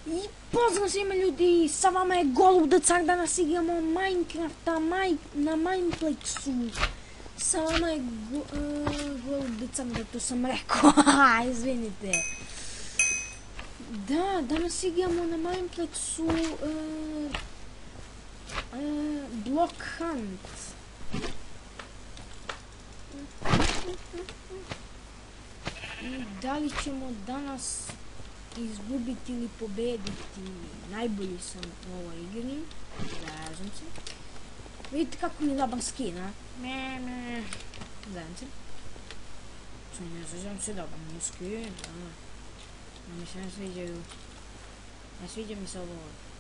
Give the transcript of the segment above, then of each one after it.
I pozdrav svima ljudi, sa vama je Golub the Car, danas igramo Minecrafta na Mineplexu. Sa vama je Golub the Car, da to sam rekao, izvinite. Da, danas igramo na Mineplexu Block Hunt. I da li ćemo danas izgubiti ili pobediti? Najbolji sam u ovoj igri, zaježam se. Vidite kako mi je dobar skin, a? Zajem se. Ne sviđam se, dobar mi je skin, mi se ne sviđaju. Ne sviđa mi se ovo,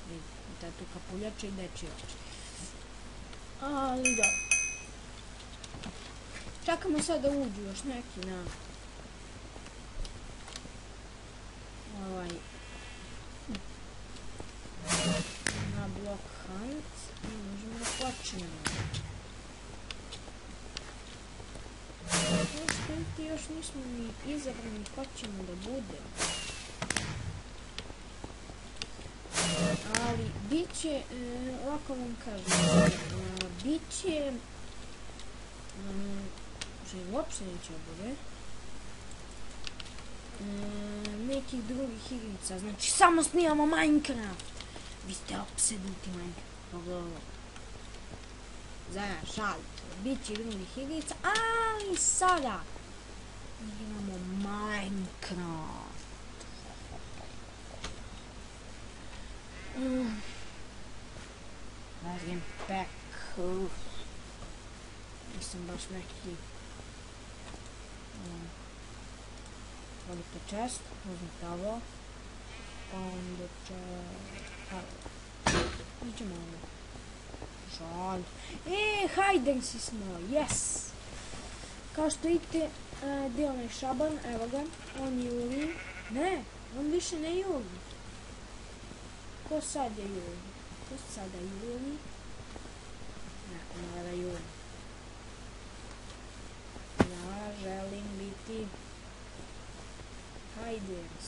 vidite tu kapuljača i dečji oči. Ali da. Čekamo sad da uđu još neki na na Block Hunt i možemo da počnemo. Još nismo ni izabrani ko ćemo da bude. Ali bit će, ovako vam kažem, bit će, što uopšte neće bude, nekih drugih igrica, znači samo snimamo Minecraft. Vi ste opsednuti Minecraft, pogledaj. Zajedno, šalite, bit će drugih igrica, ali sada igramo Minecraft. Razgem pack. Nisam baš neki. Otvorite chest, uzmite ovo. Pa onda iđemo ovo. Žal. Hide and seek smo, yes! Kao što vidite, gdje je onaj šaban, evo ga, on juri. Ne, on više ne juri. Ko sad je juri? Ko sada juri? Ne, mora da juri. Ja želim biti hiders.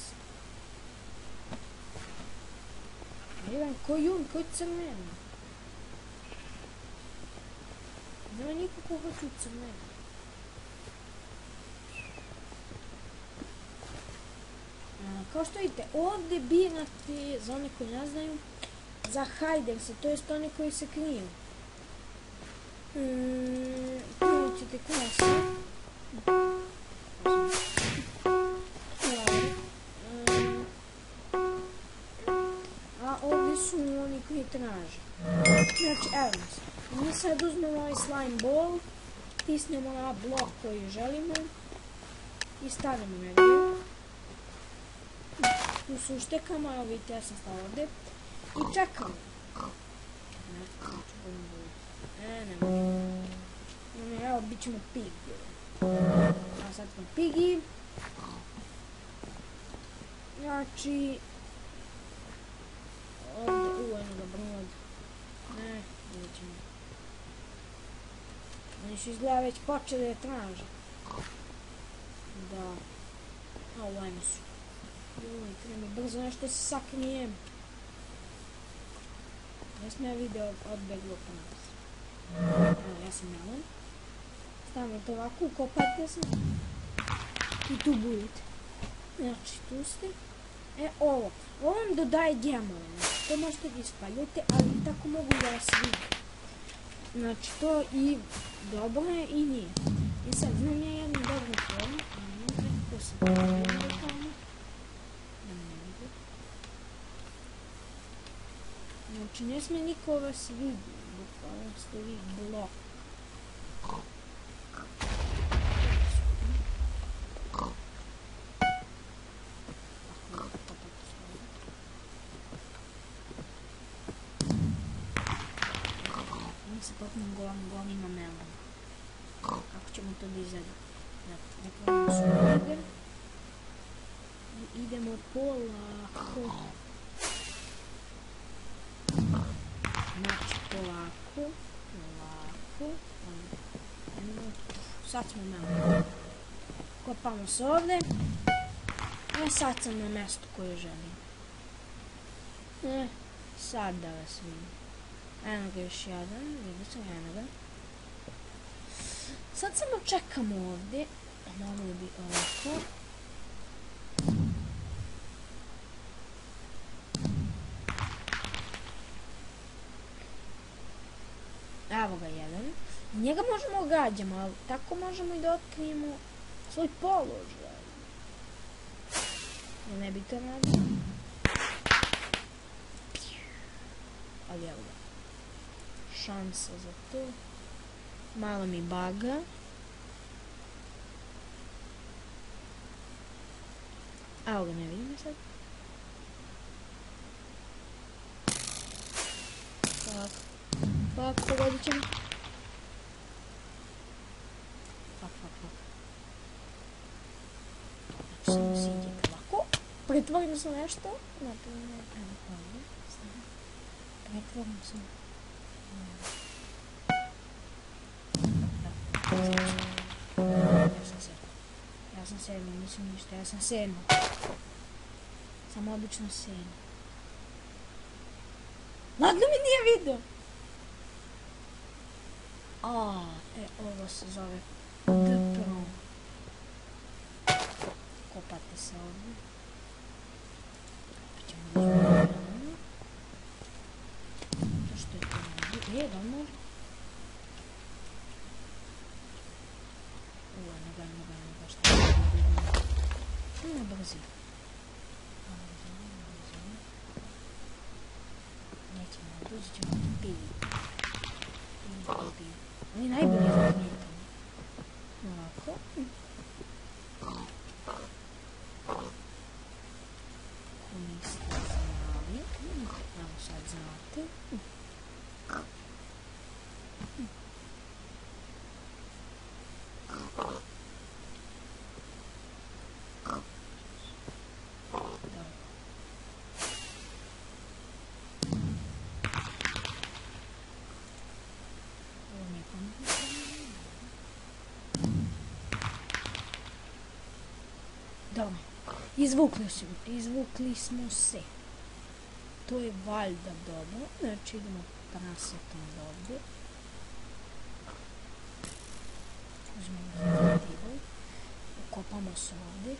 Jedan, ko juri, ko je crveni? Nema niko ko hoće crveni. Kao što vidite, ovdje birate, za one koji ne znaju, za hiderse, to jest one koji se kriju. Krijut ćete klase. A ovdje su oni koji traže. Znači, evo nas. Mi sad uzmemo ovaj slime ball, tisnemo na blok koji želimo i stavimo negdje. Tu su uštekama, evo vidite, ja sam stala ovdje i čekam. Evo, bit ćemo pig. A sad smo pigi. Znači, ovdje, eno ga brod. Ne, vidjet ćemo. Oni su izgleda već počeli da traže. Da. A ovo ajmo su. Joj, treba brzo nešto se sakrijem. Ja sam ja video odbeglo po nas. Evo, ja sam melon. Stavimo to ovako, ukopajte se. I tu budete. Znači, tu ste. Ovo. Ovo vam dodaje gemove. To možete da ispaljujete, ali tako mogu da vas vidi. Znači, to i dobro je i nije. I sad, znam ja jednu dobru formu. To se tamo. Znači, ne smije niko vas vidi, bukvalno ste vi blok. Mi se potpuno govorim ima melon. Kako ćemo to da izgleda? Nekako su ovdje. I idemo polako. Znači, polako. Sad smo melon. Kopamo se ovdje. Sad sam na mjestu koje želim. Sad da vas vidim. Eno ga još jedan, vidio sam eno ga. Sad samo čekamo ovdje. Mogli bi ovako. Evo ga jedan. Njega možemo gađamo, ali tako možemo i da otkrijemo svoj položaj. Ja ne bi to radio. Ali evo ga. Šansa za to. Malo mi baga. Evo ga, ne vidimo sad. Fuck, pogodit ćemo. Fuck. Znači, samo siđete ovako. Pretvorimo se nešto. Naprimjer, evo ovdje. Pretvorimo se. Ja sam sedmi, nisam ništa, ja sam sedmi. Samo obično sedmi. Ladno mi nije vidio! Ovo se zove DPRO. Kopate se ovdje. Pa ćemo da izgledamo. To što je to ovdje? Da može? Šta je to? Na brzinu. Nećemo, uzet ćemo pivi. Oni najbolji zapamijete. Ovako. Ko niste znali. Evo sad znate. Dobro, izvukli smo se. To je valjda dobro. Znači idemo prasetom ovdje. Uzmemo zaktivoj. Ukopamo se ovdje.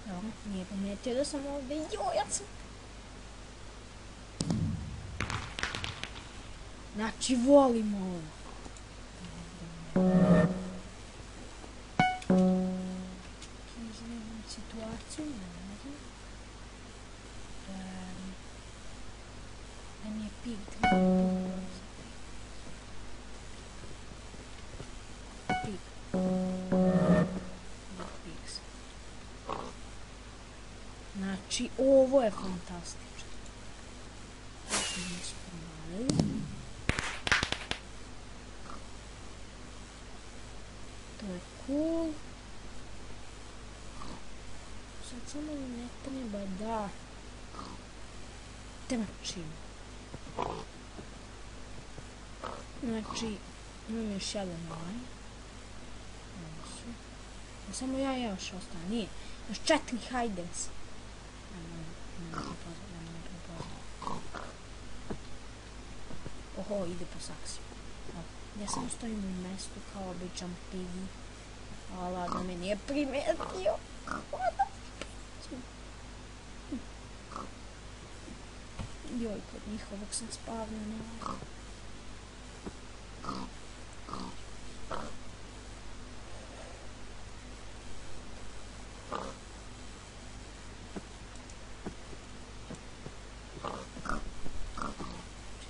Dobro, nije pometio da sam ovdje. Joj, sam... Znači, volimo ovo. Izgledam situaciju, ne znam. Da mi je pig treba pig. Pigs. Znači, ovo je fantastično. Nismo provalili. To je cool. Sad samo ne treba da trčim. Znači, imam još jedan ovaj. Samo ja još ostane. Nije. Još 4 hajdens. Oho, ide po saksiju. Ja samo stojim u mjestu kao običan pigi. A ladno me nije primetio. Joj, kod njihovog sam spavljena.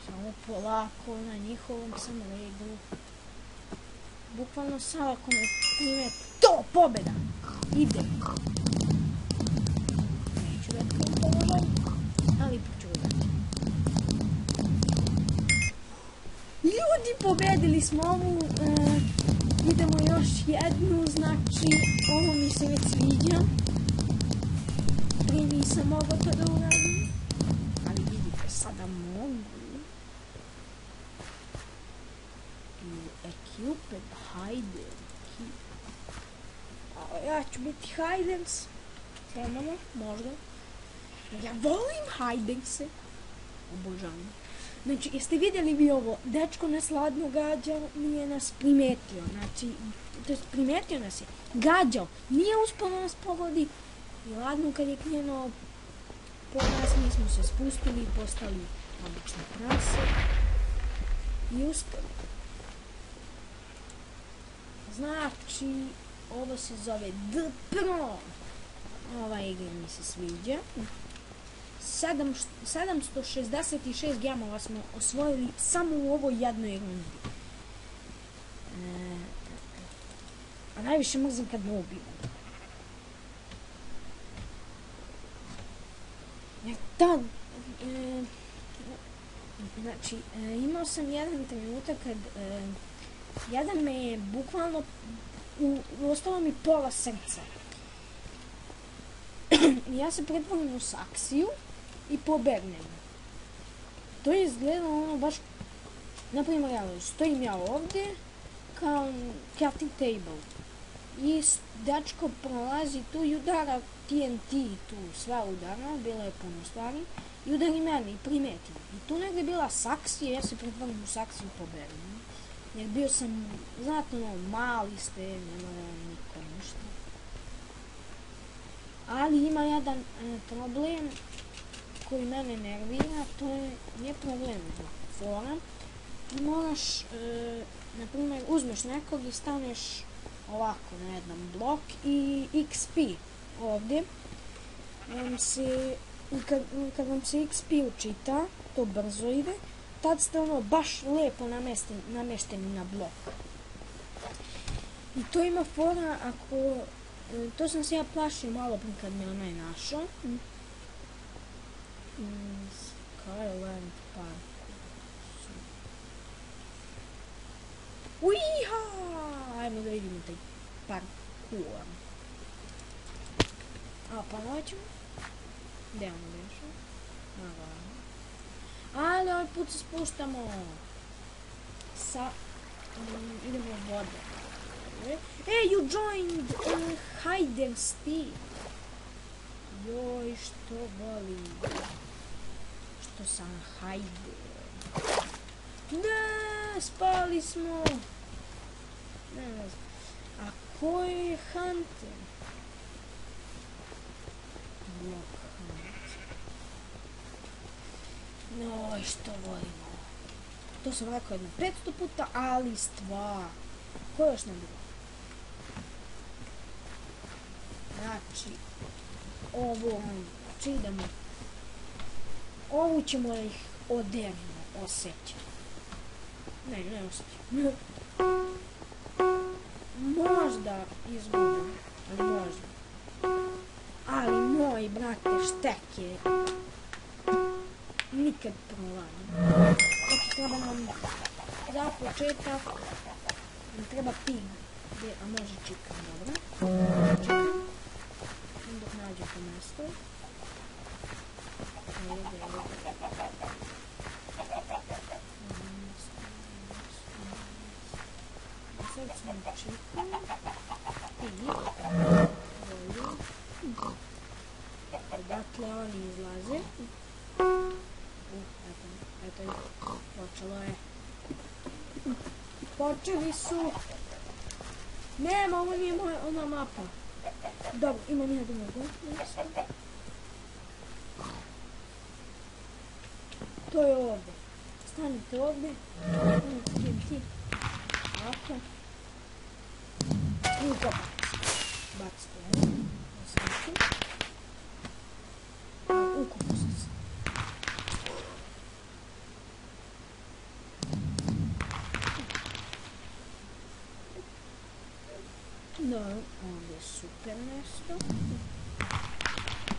Samo polako na njihovom sam redu. Bukvalno sad ako me primeti. To, pobjeda! Ide! Neću dati kao položaj, ali ipak ću dati. Ljudi, pobjedili smo ovu. Idemo još jednu, znači ovo mi se već sviđa. Prije nisam mogao to da uradim. Ali vidite, sada mogu. I Cupid, hide. Ja ću biti Haydens. Krenemo, možda. Ja volim Haydense. Obožavam. Znači, jeste vidjeli vi ovo? Dečko nas ladno gađao, nije nas primetio. Znači, to jest primetio nas je. Gađao, nije uspio nas pogodi. I ladno kad je krenuo po nas, mi smo se spustili i postali obične prase. I uspeli. Znači, ovo se zove The Pro. Ova igra mi se sviđa. 766 gemova smo osvojili samo u ovoj jednoj rundi. A najviše mrzim kad me ubiju. Znači, imao sam jedan trenutak kad jedan me je bukvalno ostalo mi pola srca. Ja se pretvorim u saksiju i pobegnem. To je izgledalo ono baš, naprimjer, ja stojim ja ovdje kao crafting table i dečko prolazi tu i udara TNT tu, sva udara, bilo je puno stvari i udari mene i primeti. I tu negdje bila saksija, ja se pretvorim u saksiju i pobegnem. Jer bio sam, znate, mali ste, nema niko ništa. Ali ima jedan problem koji mene nervira, to je problem zbog fora. Ti moraš, na primjer, uzmeš nekog i staneš ovako na jedan blok i XP ovdje. Kad vam se XP učita, to brzo ide, tad ste ono baš lijepo namješteni na blok. I to ima fora ako... To sam se ja plašio malo prije kad me onaj našao. Skyland Park. Uiha! Ajmo da vidimo taj parkour. A pa noćemo? Gdje ono došao? Ali ovaj put se spuštamo. Idemo u vode. Hey, you joined hide and seek. Joj, što boli. Što sam hajde. Da, spali smo. Ne znam. A ko je Hunter? Block Hunt. Joj, što volimo. To sam rekao jedno 500 puta, ali stvar. Ko još ne bilo? Znači, ovo, znači idemo. Ovu ćemo ih odevno osjećati. Ne osjećam. Možda izgubim, ali možda. Ali moj, brate, štek je nikad prolazi. Znači, treba nam za početak, nam treba pig. A može chicken, dobro. Dok nađe to mjesto. Sad smo chicken. Pig. Odatle oni izlaze. Eto ih. Počelo je. Počeli su. Nema, ovo nije ona mapa. Dobro, imam ja drugo mjesto. To je ovdje. Stanite ovdje. Ti. Ovako. I ukopajte. Bacite. Ukupno se. No, ovdje je super mjesto.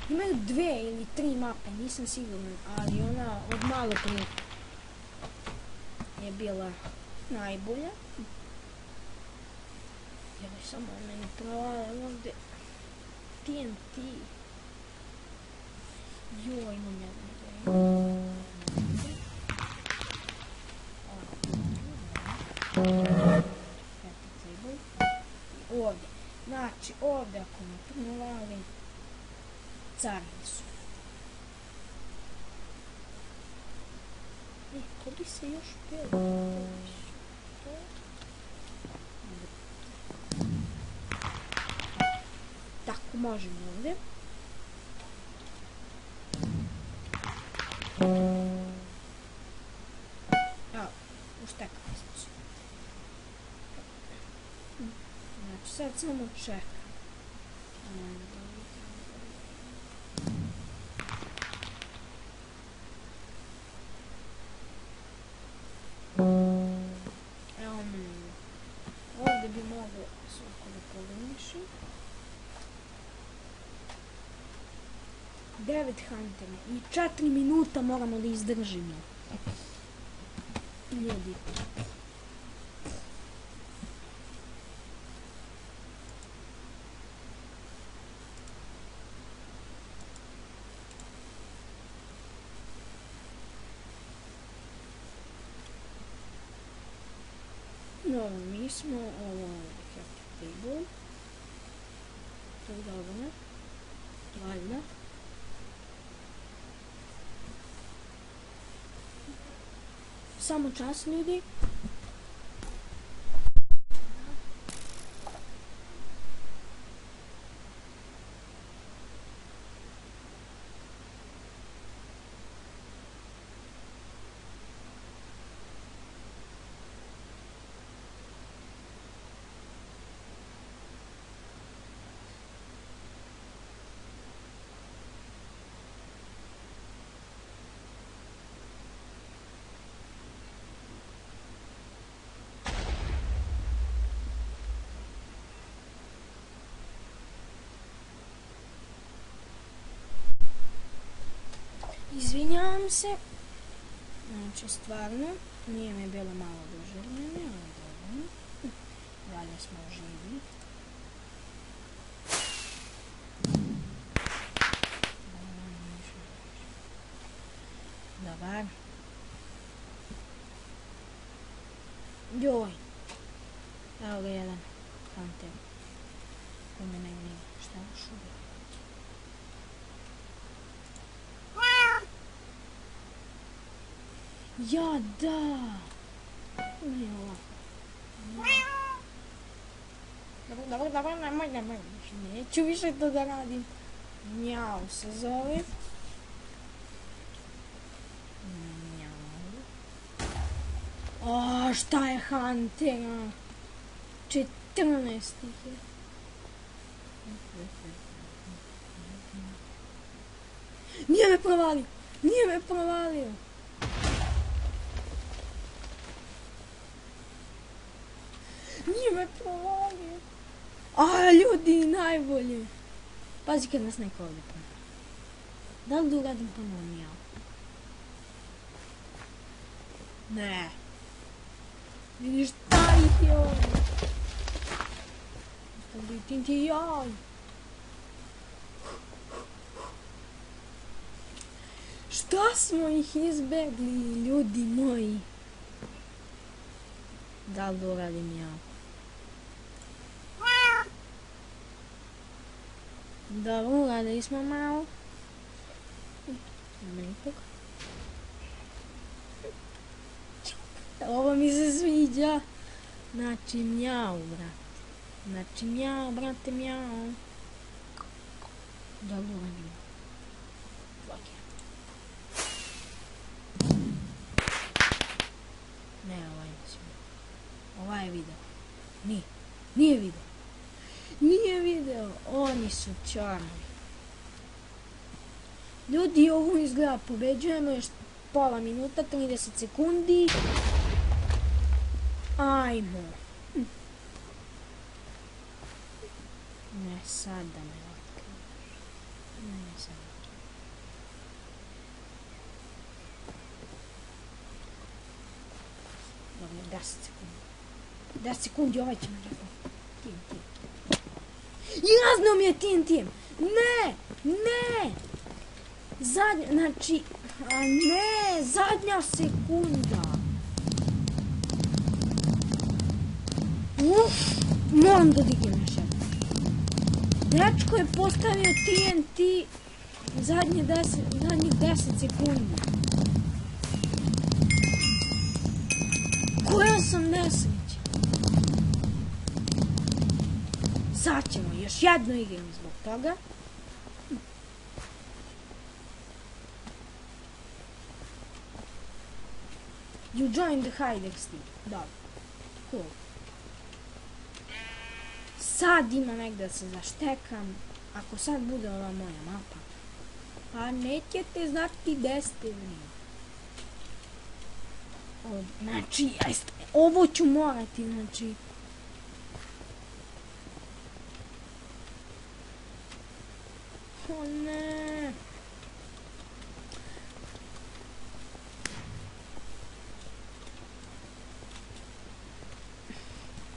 Imaju 2 ili 3 mape, nisam siguran, ali ona od malo prije je bila najbolja. Ja bih samo meni provala ovdje TNT. Joj, imam jednu ideju. ovdje. Znači, ovdje ako me provali, carni su. Ko bi se još peo? Tako, možemo ovdje. Evo, ustekali smo se. Znači, sad samo čekam. Evo me. Ovdje bi moglo svako da poglednišim. 9 huntera i 4 minuta moramo da izdržimo. Ljudi. No, mi smo ovo happy table. To je dobro. Valjda. Samo čas, ljudi. Izvinjavam se, znači stvarno, nije mi bilo malo duže vreme, ali dobro, dalje smo živi. Dobar. Joj, evo ga jedan hunter, ko me ne gleda, šta šubi. Ja, da! Ne, ovako. Dobro, nemoj. Neću više to da radim. Njao se zove. Njao. O, šta je huntera? 14 ih je. Nije me provalio! Nije me provalio. A, ljudi, najbolje. Pazi kad nas neko ovdje provalio. Da li da uradim ponovno ja? Ne. Vidiš, šta ih je ovdje? Ostavljaj ti jaj. Šta smo ih izbegli, ljudi moji? Da li da uradim ja? Dobro, uradili smo malo. Nema nikog. Ovo mi se sviđa. Znači, mjau, brate. Znači, mjau, brate, mjau. Da li uradim? Ne, ovaj nisam. Ovaj je video. Nije video. Nije video. Oni su čarni. Ljudi, ovo izgleda pobeđujemo još pola minuta, 30 sekundi. Ajmo. Ne, sad da me otkrivaš. Ne, sad. Dobro, 10 sekundi. 10 sekundi, ovaj će me rekao. Tim. Jasno mi je tim. Ne! Zadnja, znači, ne, zadnja sekunda. Moram da dignem Dečko je postavio TNT zadnjih 10 sekundi. Koja sam nesreća. Sad ćemo još jedno igram zbog toga. You joined the Hidex team. Dobro. Cool. Sad ima negdje da se zaštekam. Ako sad bude ova moja mapa. Pa nećete znati gdje ste vi. Znači, ovo ću morati, znači. O ne.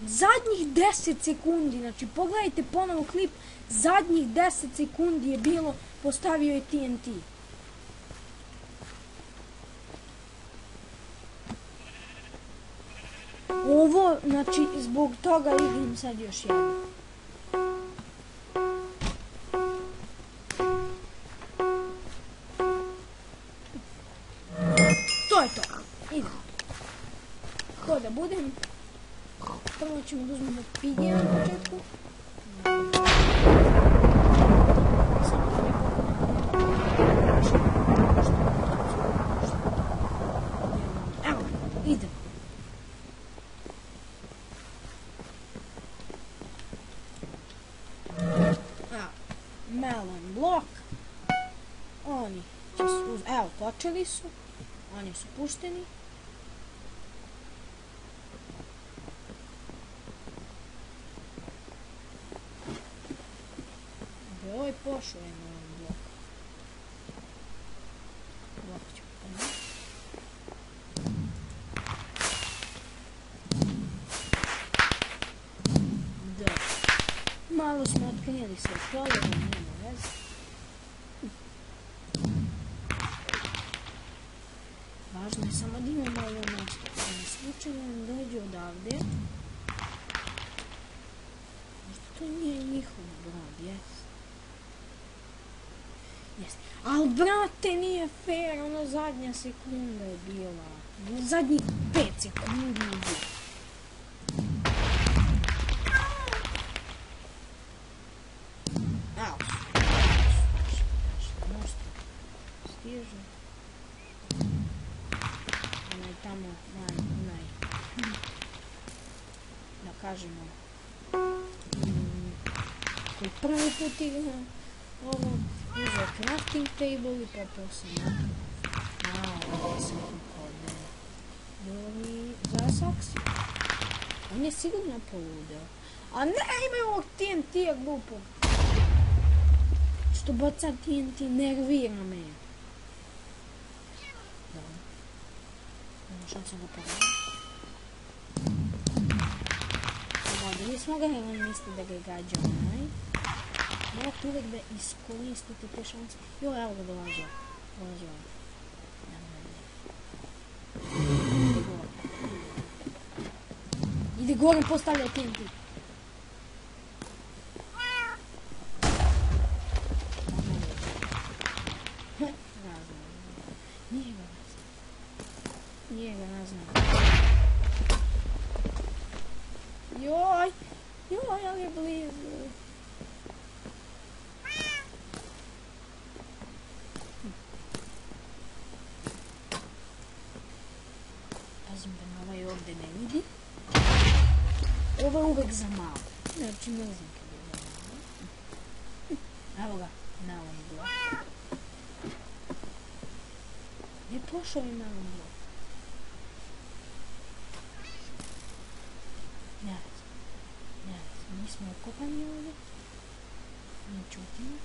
Zadnjih 10 sekundi, znači pogledajte ponovo klip, zadnjih 10 sekundi je bilo, postavio je TNT. Ovo, znači, zbog toga igram sad još jedno. To je to. Idem. Ko da budem? Prvo ćemo da uzmemo pidnje na početku. Evo, idem. Melon blok. Oni će se evo, počeli su. Oni su pušteni. Ovo je pošao je melon blok. Blok ću pomoći. Da. Malo smo otkrili se od toga, nema veze. Važno je samo da imamo ovo nešto. Da slučajno nam dođe odavde. Možda to nije njihov brod, jes? Jes. Ali brate, nije fair, ono zadnja sekunda je bila. Zadnjih 5 sekundi je bila. Evo. Možda stiže. Onaj tamo, onaj. Da kažemo. Koji prvi put igra ovo. Uzeo crafting table i popao sam ovo sam kod Juri za saksiju. On je sigurno poludeo. A ne, ima ovog TNT-a glupog. Što baca TNT, nervira me. Dobro. Nema šanse da pogledam. Dobro, nismo ga, jer on misli da ga gađa onaj. Morate uvijek da iskoristite te šanse. Jo, evo ga dolazio. Dolazio ovo. Ide gore. Ide gore, postavlja TNT. Nije ga naznan. Joj, ali je blizu. Pazim da me ovaj ovdje ne vidi. Ovo je uvek za malo. Znači ne znam kada je za malo. Evo ga, melon blok. Gdje je pošao i melon blok? Ne znam, nismo okopani ovdje. Mi čutimo.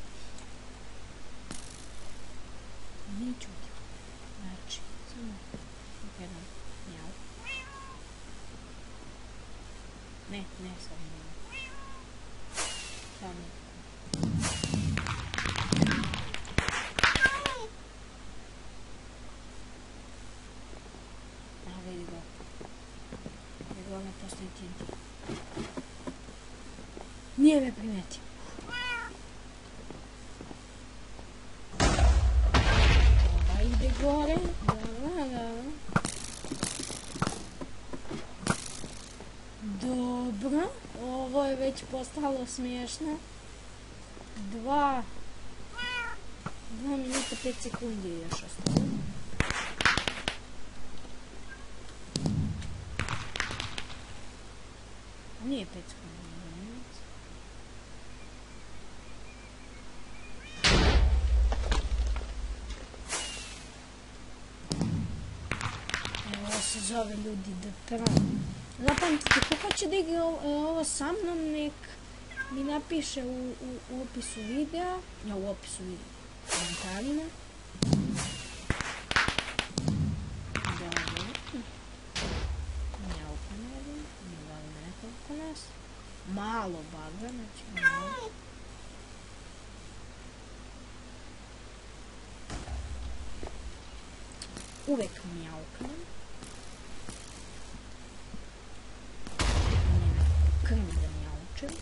Znači, samo jedan mjau. Ne, sad mjau. Samo. Evo ga, ide go. Ide go, ne postoji TNT. Nije me primetio. Dobro, ovo je već postalo smiješno. 2 minuta 5 sekundi je još ostalo. Nije 5 sekundi, 2 minuta. Evo, ovo se zove ljudi The Pro. Zapamtite, ko hoće da igra ovo sa mnom, nek mi napiše u opisu videa, u opisu videa, u komentarima. Njauka ne znam, ne znam nekoliko nas. Malo baga, znači malo. Uvek mjaukam. Krmi da mjaučem.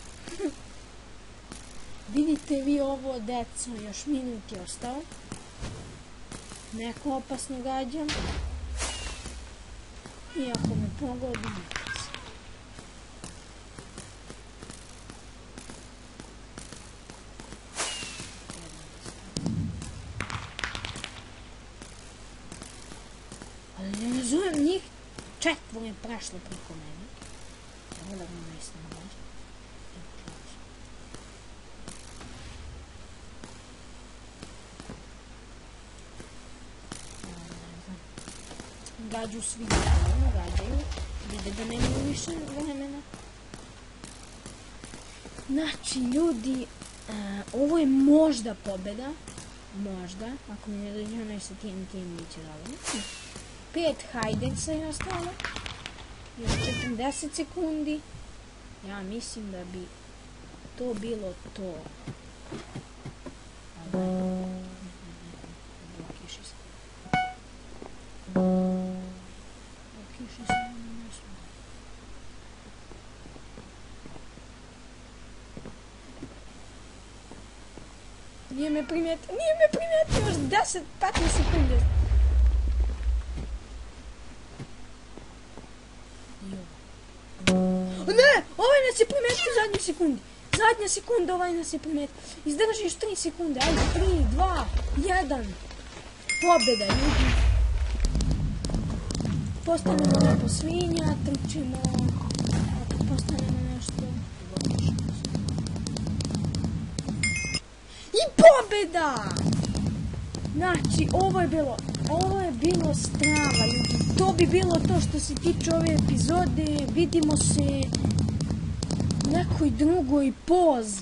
Vidite vi ovo, deco, još minut je ostao. Neko opasno gađam. I ako me pogodi, neka se. Ali ne razumem, njih 4 je prešlo preko mene. Evo da ga mislim gađa. Gađu svi gađaju, vide da nemaju više vremena. Znači ljudi, ovo je možda pobjeda, možda, ako mi ne dođe onaj sa TNT neće dobro. 5 hajdeca je ostalo, još 40 sekundi, ja mislim da bi to bilo to. Blokiši se. Blokiši se na nešto. Nije me primijetio, još 10-15 sekundi. Ne, ovaj nas je primijetio u zadnjoj sekundi. Zadnja sekunda, ovaj nas je primijetio. Izdržiš 3 sekunde, ajde, 3, 2, 1. Pobjeda, ljudi. Postanemo lepo svinja, trčimo. Ako postanemo nešto, i pobjeda! Znači, ovo je bilo strava, ljudi. To bi bilo to što se tiče ove epizode. Vidimo se u nekoj drugoj poz.